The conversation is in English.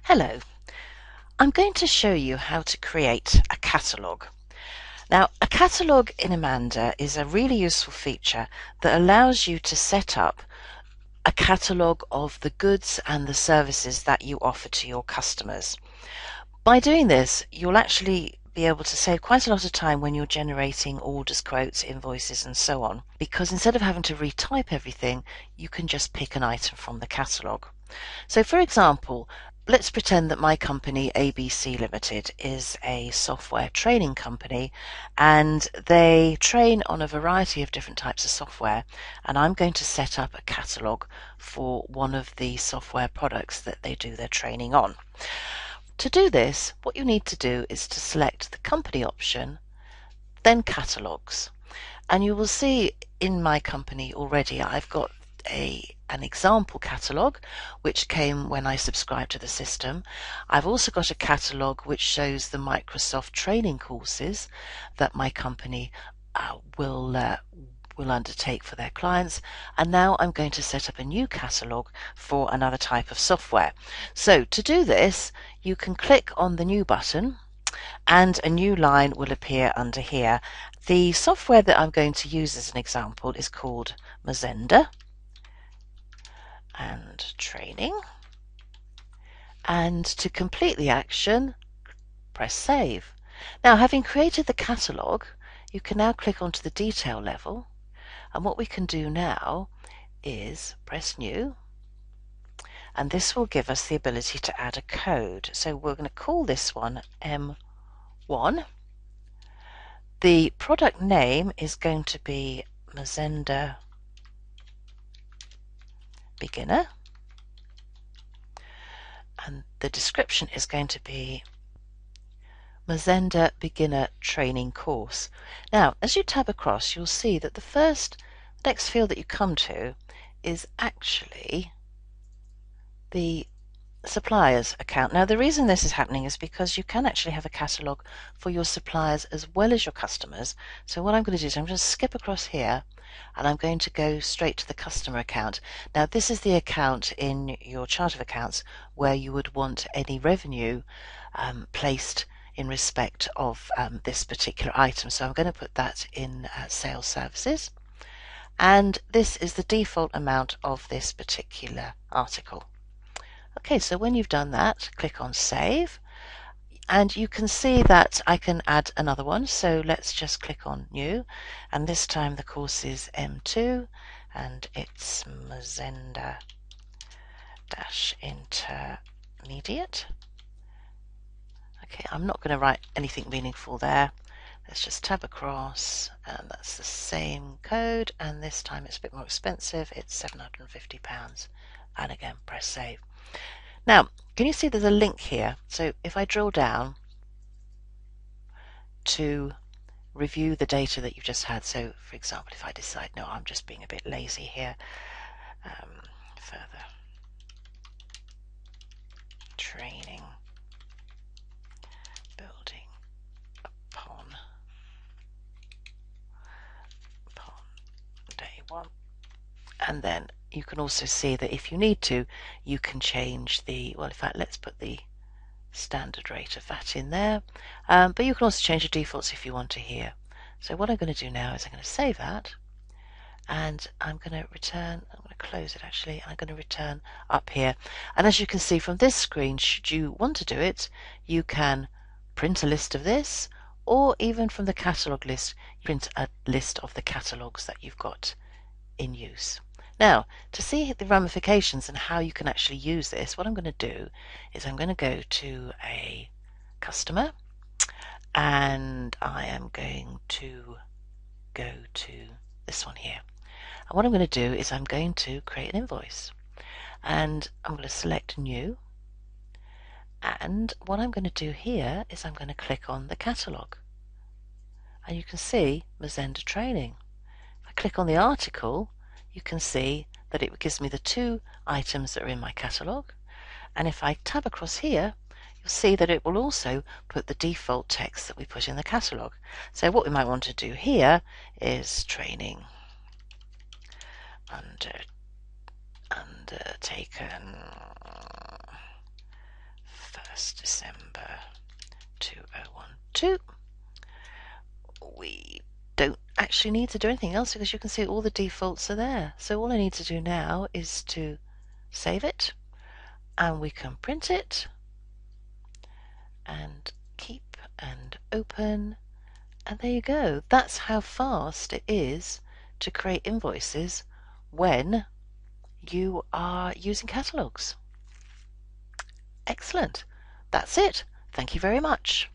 Hello, I'm going to show you how to create a catalogue. Now, a catalogue in Amanda is a really useful feature that allows you to set up a catalogue of the goods and the services that you offer to your customers. By doing this, you'll actually be able to save quite a lot of time when you're generating orders, quotes, invoices, and so on, because instead of having to retype everything, you can just pick an item from the catalogue. So for example, let's pretend that my company, ABC Limited, is a software training company and they train on a variety of different types of software, and I'm going to set up a catalogue for one of the software products that they do their training on. To do this, what you need to do is to select the company option, then catalogues. And you will see in my company already I've got an example catalogue which came when I subscribed to the system. I've also got a catalogue which shows the Microsoft training courses that my company will undertake for their clients, and now I'm going to set up a new catalogue for another type of software. So to do this, you can click on the new button and a new line will appear under here. The software that I'm going to use as an example is called Mazenda and Training. And to complete the action, press Save. Now, having created the catalogue, you can now click onto the detail level, and what we can do now is press New, and this will give us the ability to add a code. So we're going to call this one M1. The product name is going to be Mazenda Beginner, and the description is going to be Mazenda Beginner Training Course. Now, as you tab across, you'll see that the next field that you come to is actually the suppliers account. Now, the reason this is happening is because you can actually have a catalogue for your suppliers as well as your customers. So what I'm going to do is I'm going to skip across here and I'm going to go straight to the customer account. Now, this is the account in your chart of accounts where you would want any revenue placed in respect of this particular item. So I'm going to put that in sales services. And this is the default amount of this particular article. Okay, so when you've done that, click on Save, and you can see that I can add another one. So let's just click on New, and this time the course is M2, and it's Mazenda-Intermediate. Okay, I'm not going to write anything meaningful there. Let's just tab across, and that's the same code, and this time it's a bit more expensive. It's £750, and again, press Save. Now, can you see there's a link here? So if I drill down to review the data that you've just had, so for example, if I decide, no, I'm just being a bit lazy here, further training, building upon day one, and then you can also see that if you need to, you can change the, well, in fact, let's put the standard rate of that in there, but you can also change the defaults if you want to here. So what I'm going to do now is I'm going to save that, and I'm going to return, I'm going to close it actually, I'm going to return up here, and as you can see from this screen, should you want to do it, you can print a list of this, or even from the catalogue list, print a list of the catalogues that you've got in use. Now, to see the ramifications and how you can actually use this, what I'm going to do is I'm going to go to a customer, and I am going to go to this one here. And what I'm going to do is I'm going to create an invoice, and I'm going to select New, and what I'm going to do here is I'm going to click on the catalogue, and you can see Mazenda Training. If I click on the article, you can see that it gives me the two items that are in my catalogue, and if I tab across here, you'll see that it will also put the default text that we put in the catalogue. So what we might want to do here is training undertaken actually need to do anything else because you can see all the defaults are there. So all I need to do now is to save it, and we can print it and keep and open, and there you go. That's how fast it is to create invoices when you are using catalogues. Excellent. That's it. Thank you very much.